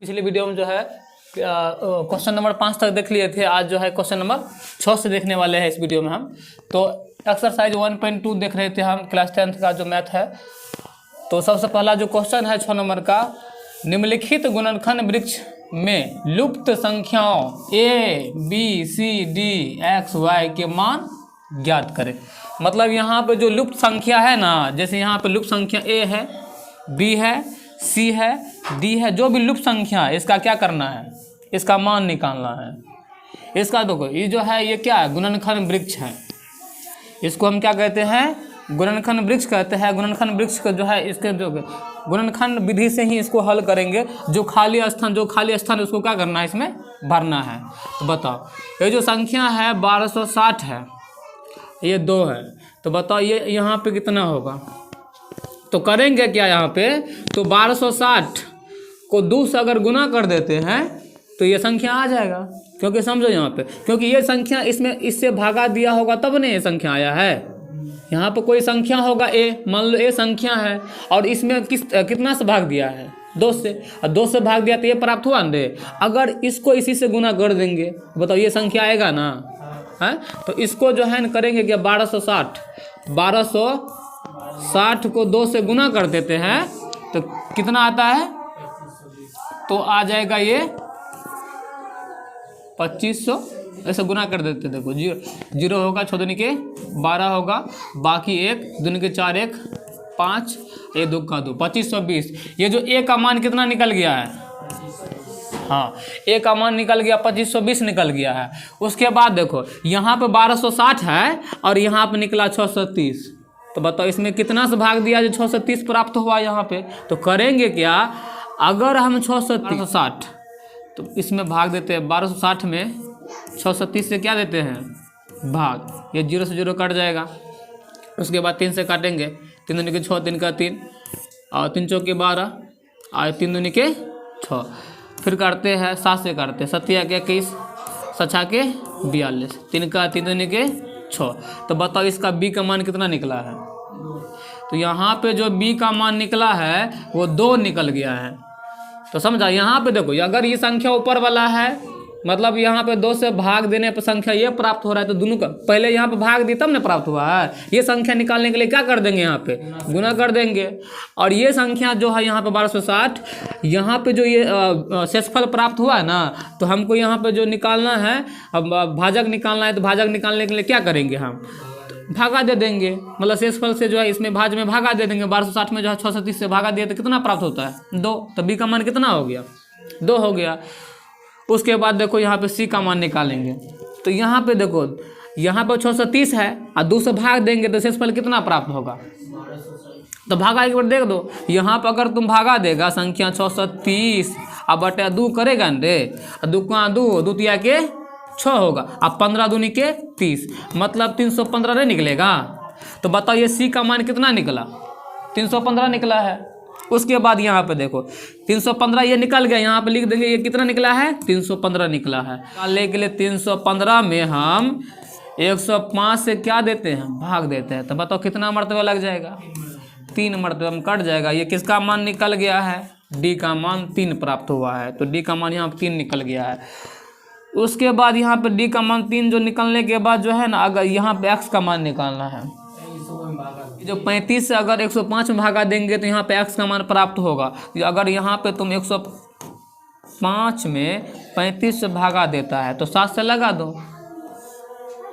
पिछले वीडियो में जो है क्वेश्चन नंबर 5 तक देख लिए थे। आज जो है क्वेश्चन नंबर 6 से देखने वाले हैं इस वीडियो में हम। तो एक्सरसाइज 1.2 देख रहे थे हम, क्लास 10th का जो मैथ है। तो सबसे पहला जो क्वेश्चन है 6 नंबर का, निम्नलिखित गुणनखंड वृक्ष में लुप्त संख्याओं a, b, c, d, x, y के मान ज्ञात करें। मतलब यहाँ पे जो लुप्त संख्या है ना, जैसे यहाँ पे लुप्त संख्या a है, b है, c है, d है, जो भी लुप्त संख्या है इसका क्या करना है, इसका मान निकालना है। इसका देखो ये जो है ये क्या है, गुणनखंड वृक्ष है। इसको हम क्या कहते हैं, गुणनखंड वृक्ष कहते हैं। गुणनखंड वृक्ष का जो है इसके जो गुणनखंड विधि से ही इसको हल करेंगे। जो खाली स्थान उसको क्या करना है, इसमें भरना है। तो बताओ ये जो संख्या है 1260 है, ये 2 है, तो बताओ ये यहाँ पे कितना होगा। तो करेंगे क्या यहाँ पे, तो 1260 को 2 से अगर गुना कर देते हैं तो ये संख्या आ जाएगा। क्योंकि समझो यहाँ पे, क्योंकि ये संख्या इसमें इससे भागा दिया होगा तब नहीं ये संख्या आया है। यहाँ पे कोई संख्या होगा a, मान लो a संख्या है और इसमें कितना से भाग दिया है, 2 से, और 2 से भाग दिया तो ये प्राप्त हुआ ना। अगर इसको इसी से गुना कर देंगे बताओ ये संख्या आएगा ना, है। तो इसको जो है न करेंगे क्या, 1260 को 2 से गुना कर देते हैं तो कितना आता है, तो आ जाएगा ये 2500। ऐसे गुना कर देते, देखो 0 होगा, 6 दूनी के 12 होगा, बाकी 1 दूनी के 4 1 5, ये 2 का 2, 2520। ये जो a का मान कितना निकल गया है, हाँ a का मान निकल गया 2520 निकल गया है। उसके बाद देखो यहाँ पे 1260 है और यहाँ पे निकला 630। तो बताओ इसमें कितना से भाग दिया जो 630 प्राप्त हुआ यहाँ पे। तो करेंगे क्या, अगर हम 660 तो इसमें भाग देते हैं, 1260 में 630 से क्या देते हैं भाग, ये 0 से 0 कट जाएगा। उसके बाद 3 से काटेंगे, 3 दूनी के 6, 3 का 3 और 3 चौके 12 और 3 दूनी के 6। फिर काटते हैं 7 से काटते हैं, 7 के 21, 6 के 42, 3 का 3 दूनी के 6। तो बताओ इसका b का मान कितना निकला है। तो यहाँ पे जो b का मान निकला है वो 2 निकल गया है। तो समझा, यहाँ पे देखो अगर ये संख्या ऊपर वाला है, मतलब यहाँ पे 2 से भाग देने पर संख्या ये प्राप्त हो रहा है, तो दोनों का पहले यहाँ पे भाग दिया तब ना प्राप्त हुआ है। ये संख्या निकालने के लिए क्या कर देंगे, यहाँ पे गुना कर देंगे। और ये संख्या जो है यहाँ पे 1260, यहाँ पे जो ये शेषफल प्राप्त हुआ है ना, तो हमको यहाँ पे जो निकालना है, अब भाजक निकालना है, तो भाजक निकालने के लिए क्या करेंगे, हम भागा दे देंगे। मतलब शेषफल से जो है इसमें भाज में भागा दे देंगे। 1260 में जो है 630 से भागा दिया तो कितना प्राप्त होता है, 2। तो b का मान कितना हो गया, 2 हो गया। उसके बाद देखो यहाँ पे c का मान निकालेंगे। तो यहाँ पे देखो यहाँ पे 630 है और 2 से भाग देंगे तो शेषफल कितना प्राप्त होगा। तो भागा एक बार देख दो, यहाँ पर अगर तुम भागा देगा संख्या 630 अब बटे 2 करेगा न रे, 2 का 2 तिया के 6 होगा, अब 15 दूनी के 30, मतलब 315 नहीं निकलेगा। तो बताओ ये c का मान कितना निकला, 315 निकला है। उसके बाद यहाँ पे देखो 315 ये निकल गया, यहाँ पे लिख देंगे ये कितना निकला है, 315 निकला है। निकालने के लिए 315 में हम 105 से क्या देते हैं, भाग देते हैं। तो बताओ कितना मरतबा लग जाएगा, 3 मरतबा में कट जाएगा। ये किसका मान निकल गया है, d का मान 3 प्राप्त हुआ है। तो d का मान यहाँ पे 3 निकल गया है। उसके बाद यहाँ पे d का मान 3 जो निकलने के बाद जो है ना, अगर यहाँ पे x का मान निकालना है, जो 35 से अगर 105 में भागा देंगे तो यहाँ पे x का मान प्राप्त होगा। अगर यहाँ पे तुम 105 में 35 से भागा देता है तो 7 से लगा दो।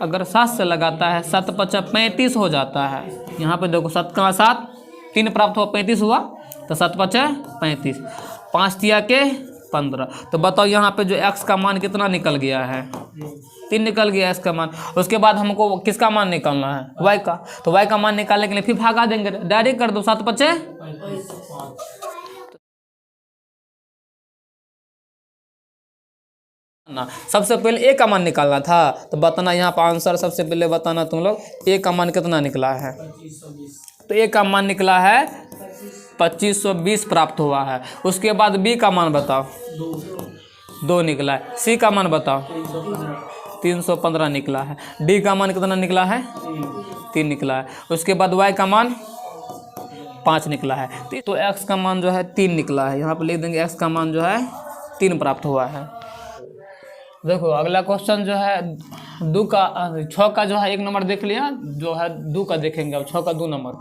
अगर 7 से लगाता है 7 5 35 हो जाता है। यहाँ पे देखो 7 का 7 3 प्राप्त हुआ, 35 हुआ, तो 7 5 35, 5 तिया के 15। तो बताओ यहाँ पे जो x का मान कितना निकल गया है, 3 निकल गया x का मान। उसके बाद हमको किसका मान निकालना है, y का। तो y का मान निकालने के लिए फिर भागा देंगे, डायरेक्ट कर दो, 7 5 ना। सबसे पहले a का मान निकालना था, तो बताना यहाँ पर आंसर सबसे पहले बताना तुम लोग a का मान कितना निकला है। तो a का मान निकला है 2520 प्राप्त हुआ है। उसके बाद b का मान बताओ, 2 निकला है। c का मान बताओ, 315 निकला है। d का मान कितना निकला है, 3 निकला है। उसके बाद y का मान 5 निकला है। तो x का मान जो है 3 निकला है। यहाँ पर लिख देंगे x का मान जो है 3 प्राप्त हुआ है। देखो अगला क्वेश्चन जो है 2 का 6 का जो है 1 नंबर देख लिया, जो है 2 का देखेंगे। अब 6 का 2 नंबर,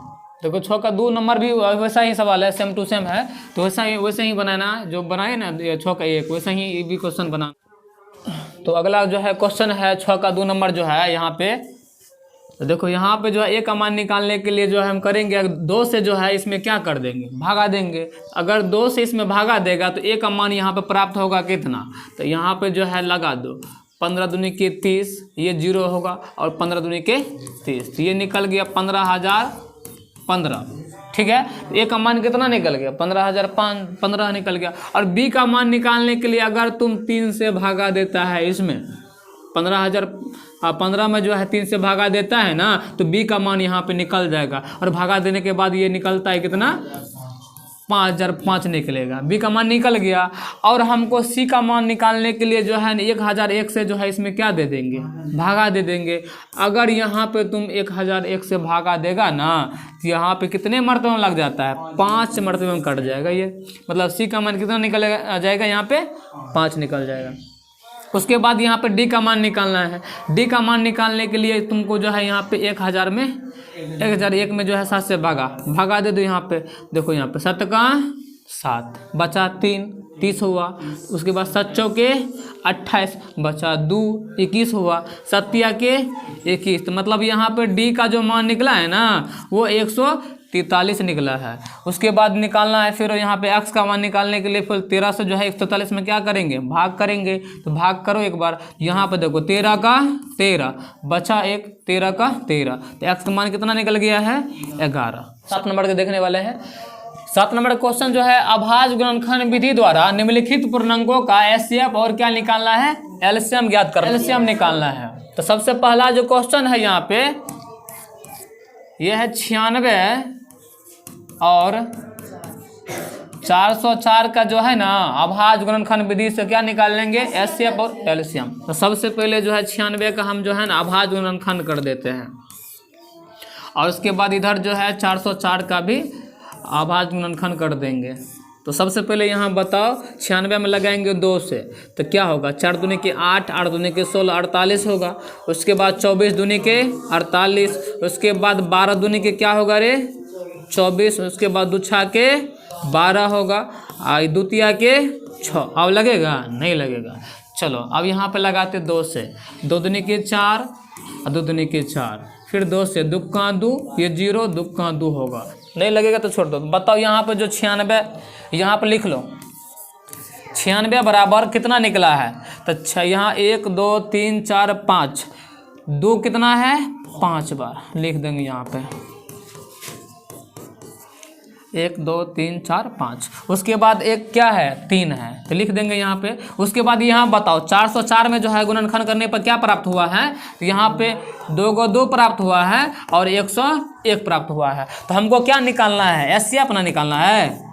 देखो 6 का 2 नंबर भी वैसा ही सवाल है, सेम टू सेम है, तो वैसे ही बनाना है जो बनाए ना 6 का 1, वैसे ही ये भी क्वेश्चन बनाना। तो अगला जो है क्वेश्चन है 6 का 2 नंबर जो है यहाँ पे, तो देखो यहाँ पे जो है ए का मान निकालने के लिए जो है हम करेंगे 2 से जो है इसमें क्या कर देंगे, भागा देंगे। अगर 2 से इसमें भागा देगा तो ए का मान यहाँ पे प्राप्त होगा कितना, तो यहाँ पे जो है लगा दो 15 दूनी के 30, ये 0 होगा, और 15 दूनी के 30, तो ये निकल गया 15,015। ठीक है, ए का मान कितना निकल गया 15,015 निकल गया। और बी का मान निकालने के लिए अगर तुम 3 से भागा देता है इसमें 15,015 में जो है 3 से भागा देता है ना, तो बी का मान यहाँ पे निकल जाएगा। और भागा देने के बाद ये निकलता है कितना 5,005 निकलेगा, बी का मान निकल गया। और हमको सी का मान निकालने के लिए जो है 1,001 से जो है इसमें क्या दे देंगे, भागा दे देंगे। अगर यहाँ पे तुम 1,001 से भागा देगा ना, तो यहाँ पे कितने मरतबे में लग जाता है, 5 मरतबे में कट जाएगा ये, मतलब सी का मान कितना निकल जाएगा, यहाँ पे 5 निकल जाएगा। उसके बाद यहाँ पे डी का मान निकालना है। डी का मान निकालने के लिए तुमको जो है यहाँ पे 1,001 में जो है 7 से भागा दे दो। यहाँ पे देखो, यहाँ पे 7 का 7 बचा 3, 30 हुआ। उसके बाद 7 चौके 28 बचा 2, 21 हुआ। 7 के 21, तो मतलब यहाँ पे डी का जो मान निकला है ना वो 143 निकला है। उसके बाद निकालना है फिर यहाँ पे एक्स का मान निकालने के लिए फिर 13 से जो है 143 में क्या करेंगे, भाग करेंगे। तो भाग करो एक बार, यहाँ पे देखो 13 का 13 बचा 1, 13 का 13, तो एक्स का मान कितना निकल गया है 11। 7 नंबर के देखने वाले हैं। 7 नंबर क्वेश्चन जो है अभाज्य गुणनखंड विधि द्वारा निम्नलिखित पूर्णांकों का एचसीएफ और क्या निकालना है, एलसीएम ज्ञात करना, एलसीएम निकालना है। तो सबसे पहला जो क्वेश्चन है यहाँ पे यह है 96 और 404 का जो है ना अभाज्य गुणनखंड विधि से क्या निकाल लेंगे, एचसीएफ और एलसीएम। तो सबसे पहले जो है 96 का हम जो है ना अभाज्य गुणनखंड कर देते हैं, और उसके बाद इधर जो है 404 का भी अभाज्य गुणनखंड कर देंगे। तो सबसे पहले यहाँ बताओ 96 में लगाएंगे 2 से, तो क्या होगा, 4 दूनी के 8, 8 दूनी के 16, 48 होगा। उसके बाद 24 दूनी के 48, उसके बाद 12 दूनी के क्या होगा रे 24, उसके बाद 2 छा के 12 होगा, और 2 तिया के 6। अब लगेगा, नहीं लगेगा। चलो अब यहाँ पे लगाते 2 से, 2 दूनी के 4 और 2 दूनी के 4, फिर 2 से 2 का 2, ये 0, 2 का 2 होगा, नहीं लगेगा तो छोड़ दो। बताओ यहाँ पे जो 96 यहाँ पे लिख लो, 96 बराबर कितना निकला है, तो यहाँ 1 2 3 4 5, 2 कितना है 5 बार लिख देंगे यहाँ पे 1 2 3 4 5। उसके बाद एक क्या है 3 है, तो लिख देंगे यहाँ पे। उसके बाद यहाँ बताओ 404 में जो है गुणनखंड करने पर क्या प्राप्त हुआ है, तो यहाँ पे 2 को 2 प्राप्त हुआ है और 101 प्राप्त हुआ है। तो हमको क्या निकालना है, एचसीएफ अपना निकालना है।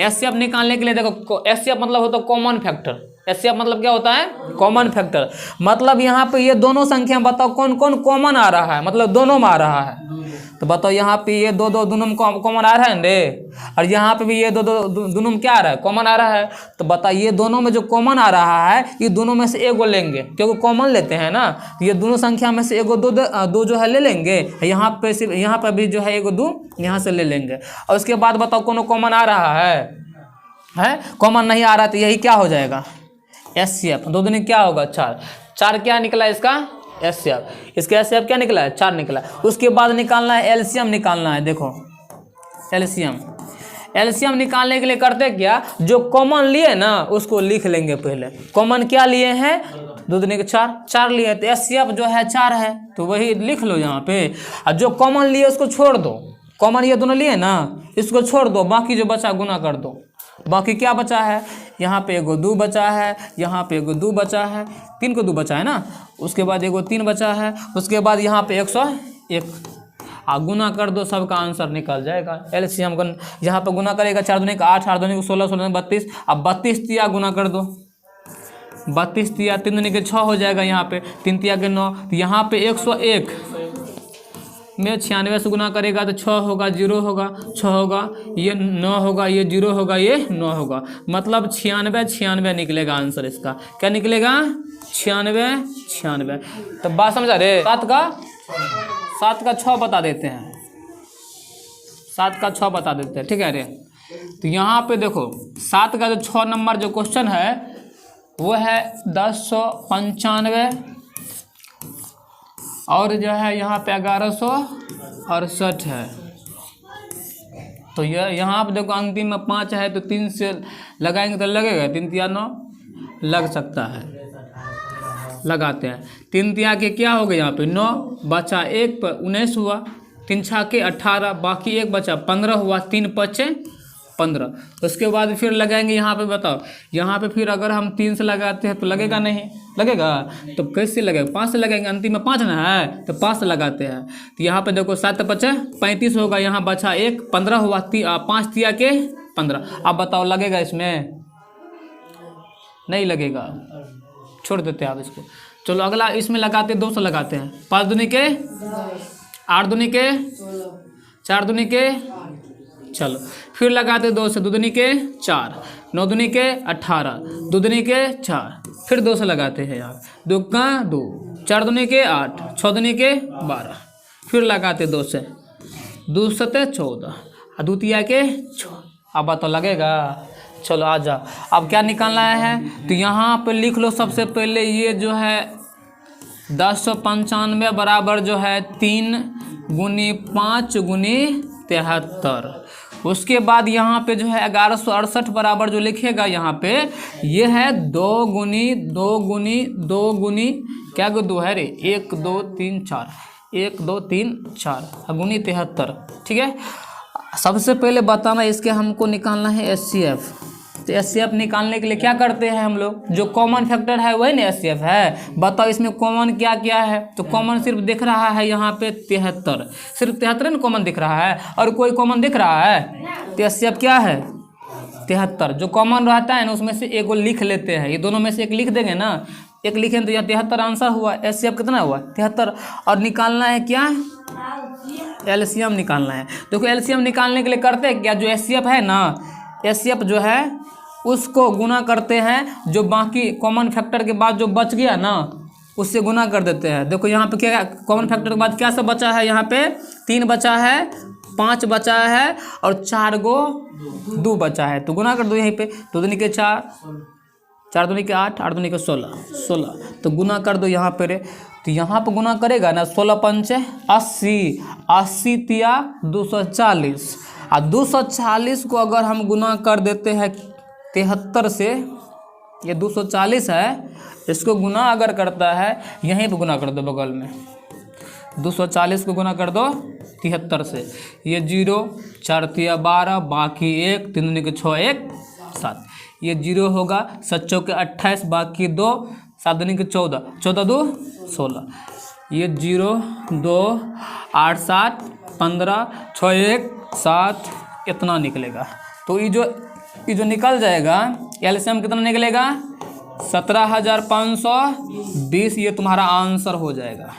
एचसीएफ निकालने के लिए देखो, एचसीएफ मतलब होता है कॉमन फैक्टर। एचसीएफ मतलब क्या होता है, कॉमन फैक्टर। मतलब यहाँ पे ये दोनों संख्या बताओ कौन कौन कॉमन आ रहा है, मतलब दोनों में आ रहा है। तो बताओ यहाँ पे ये 2 2 दोनों में कॉमन आ रहा है रे, और यहाँ पे भी ये 2 2 दोनों में क्या आ रहा है, कॉमन आ रहा है। तो बताओ ये दोनों में जो कॉमन आ रहा है, ये दोनों में से एगो लेंगे, क्योंकि कॉमन लेते हैं ना। ये दोनों संख्या में से एगो 2 जो है ले लेंगे, यहाँ पे सिर्फ यहाँ पर भी जो है एगो 2 यहाँ से ले लेंगे। और उसके बाद बताओ कोनो कॉमन आ रहा है, कॉमन नहीं आ रहा, तो यही क्या हो जाएगा एचसीएफ। 2 दूनी क्या होगा 4, 4 क्या निकला इसका एचसीएफ, इसका एचसीएफ क्या निकला है 4 निकला। उसके बाद निकालना है एलसीएम निकालना है। देखो एलसीएम निकालने के लिए करते क्या, जो कॉमन लिए ना उसको लिख लेंगे पहले। कॉमन क्या लिए हैं, 2 दूनी के 4 लिए, तो एचसीएफ जो है 4 है, तो वही लिख लो यहाँ पे। और जो कॉमन लिए उसको छोड़ दो, कॉमन ये दोनों लिए ना इसको छोड़ दो, बाकी जो बचा गुना कर दो। बाकी क्या बचा है, यहाँ पे एगो 2 बचा है, यहाँ पे एगो 2 बचा है, 3 को 2 बचा है ना। उसके बाद एगो 3 बचा है, उसके बाद यहाँ पे 101 गुना कर दो, सबका आंसर निकल जाएगा। एलसीएम यहाँ पे गुना करेगा 4 दूनी का 8, 8 दूनी का 16, 16 32। अब 32 तिया गुना कर दो, 32 तिया 3 दूनी के 6 हो जाएगा, यहाँ पे 3 तिया के 9, तो यहाँ पे 101 में 96 से गुना करेगा तो 6 होगा, 0 होगा, 6 होगा, ये 9 होगा, ये 0 होगा, ये 9 होगा, मतलब 96 निकलेगा आंसर इसका। क्या निकलेगा? 96। तो बात समझा रे? 7 का 6 बता देते हैं, 7 का 6 बता देते हैं, ठीक है रे। तो यहाँ पे देखो 7 का जो 6 नंबर जो क्वेश्चन है वो है 1095 और जो है यहाँ पे 1168 है। तो यह यहाँ पे देखो अंतिम में 5 है तो 3 से लगाएंगे तो लगेगा, 3 तिया 9 लग सकता है, लगाते हैं। 3 तिया के क्या हो गया यहाँ पे 9 बचा, 1 पर 19 हुआ, 3 छाके 18, बाकी 1 बचा 15 हुआ, 3 पचे 15। उसके बाद फिर लगाएंगे यहाँ पे, बताओ यहाँ पे फिर अगर हम 3 से लगाते हैं तो लगेगा नहीं, लगेगा तो कैसे लगेगा? 5 से लगाएंगे, अंतिम में 5 ना है तो 5 से लगाते हैं। तो यहाँ पे देखो 7 पचे 35 होगा, यहाँ बचा 1 15 हुआ, 5 तिया के 15। अब बताओ लगेगा इसमें? नहीं लगेगा, छोड़ देते हैं आप इसको। चलो अगला इसमें लगाते, 2 से लगाते हैं। 5 दूनी के 8 दूनी के 4 दूनी के, चलो फिर लगाते 2 से, 2 दूनी के 4, 9 दूनी के 18, 2 दूनी के 4, फिर 2 से लगाते हैं यार, 2 का 2, 4 दूनी के 8, 6 दूनी के 12, फिर लगाते 2 से, 2 सते 14, 2 तिया के 6। अब तो लगेगा। चलो आ जा, अब क्या निकालना है? तो यहाँ पे लिख लो सबसे पहले ये जो है 1095 बराबर जो है 3 गुनी 5 गुनी 73। उसके बाद यहाँ पे जो है 1168 बराबर जो लिखेगा यहाँ पे ये है 2 गुनी 2 गुनी 2 गुनी क्या 2 है रे, 1 2 3 4, 1 2 3 4 गुनी 73, ठीक है। सबसे पहले बताना इसके हमको निकालना है एचसीएफ। तो एचसीएफ निकालने के लिए क्या करते हैं हम लोग? जो कॉमन फैक्टर है वही ना एचसीएफ है। बताओ इसमें कॉमन क्या क्या है? तो कॉमन सिर्फ दिख रहा है यहाँ पे 73, सिर्फ 73 ना कॉमन दिख रहा है, और कोई कॉमन दिख रहा है? तो एचसीएफ क्या है? 73। जो कॉमन रहता है ना उसमें से एक लिख लेते हैं, ये दोनों में से एक लिख देंगे ना, एक लिखें तो यह 73 आंसर हुआ। एचसीएफ कितना हुआ? 73। और निकालना है क्या? एलसीएम निकालना है। देखो एलसीएम निकालने के लिए करते हैं क्या, जो एचसीएफ है ना, एचसीएफ जो है उसको गुना करते हैं, जो बाकी कॉमन फैक्टर के बाद जो बच गया ना उससे गुना कर देते हैं। देखो यहाँ पे क्या कॉमन फैक्टर के बाद क्या सब बचा है? यहाँ पे 3 बचा है, 5 बचा है और 4 गो 2 बचा है, तो गुना कर दो यहीं पे। 2 दूनी के 4, 4 दूनी के 8, 8 दूनी के 16, तो गुना कर दो यहाँ पे रे। तो यहाँ पे गुना करेगा ना, 16 पंचे 80, 80 तिया 240, और 240 को अगर हम गुना कर देते हैं 73 से, ये 240 है, इसको गुना अगर करता है यहीं पे गुना कर दो बगल में, 240 को गुना कर दो 73 से, ये 0 4 तिया 12, बाकी 1 3 दूनी के 6 1 7, ये 0 होगा, 7 चौके 28, बाकी 2 7 दूनी के 14, 14 2 16, ये 0 2 8 7 15 6 1 7, इतना निकलेगा। तो ये जो निकल जाएगा एलसीएम कितना निकलेगा? 17,520, ये तुम्हारा आंसर हो जाएगा।